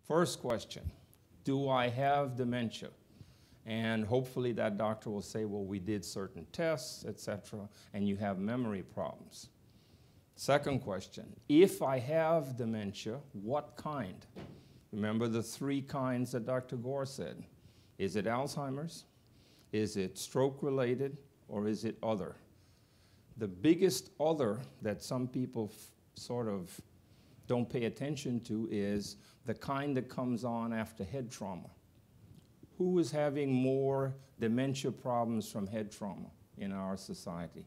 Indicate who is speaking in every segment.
Speaker 1: First question, do I have dementia? And hopefully that doctor will say, well, we did certain tests, etc., and you have memory problems. Second question, if I have dementia, what kind? Remember the 3 kinds that Dr. Gore said. Is it Alzheimer's? Is it stroke-related? Or is it other? The biggest other that some people sort of don't pay attention to is the kind that comes on after head trauma. Who is having more dementia problems from head trauma in our society?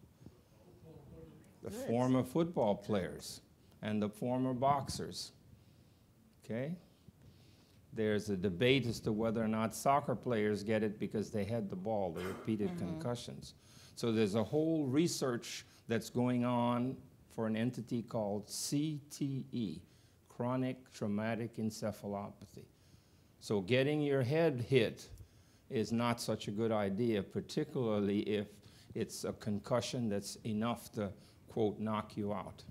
Speaker 1: The former football players and the former boxers. Okay? There's a debate as to whether or not soccer players get it because they had the ball, the repeated concussions. So there's a whole research that's going on for an entity called CTE, chronic traumatic encephalopathy. So getting your head hit is not such a good idea, particularly if it's a concussion that's enough to, quote, knock you out.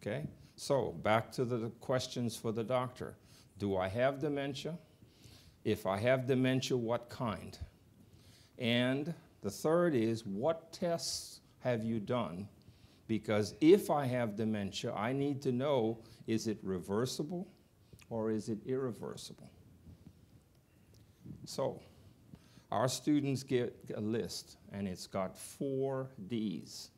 Speaker 1: Okay? So back to the questions for the doctor. Do I have dementia? If I have dementia, what kind? And the third is, what tests have you done? Because if I have dementia, I need to know, is it reversible or is it irreversible? So our students get a list, and it's got 4 Ds.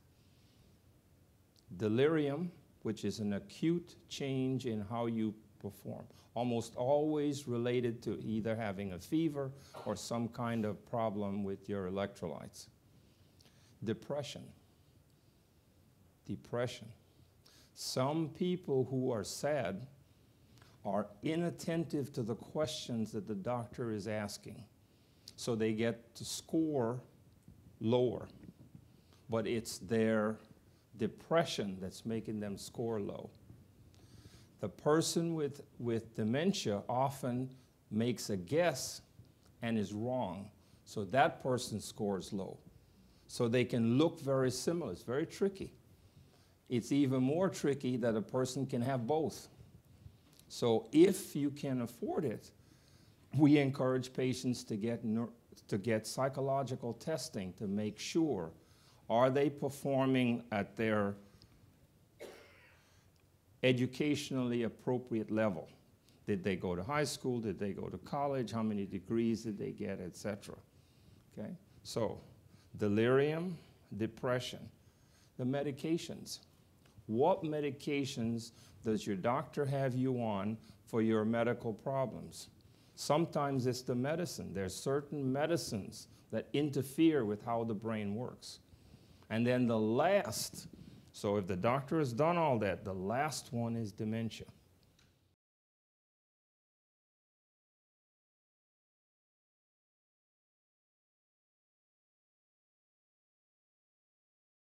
Speaker 1: Delirium, which is an acute change in how you perform, almost always related to either having a fever or some kind of problem with your electrolytes. Depression. Depression. Some people who are sad are inattentive to the questions that the doctor is asking. So they get to score lower, but it's their depression that's making them score low. The person with dementia often makes a guess and is wrong, so that person scores low. So they can look very similar. It's very tricky. It's even more tricky that a person can have both. So if you can afford it, we encourage patients to get psychological testing to make sure, are they performing at their educationally appropriate level? Did they go to high school? Did they go to college? How many degrees did they get, etc.? Okay? So delirium, depression, the medications. What medications does your doctor have you on for your medical problems? Sometimes it's the medicine. There's certain medicines that interfere with how the brain works. And then the last, so if the doctor has done all that, the last one is dementia.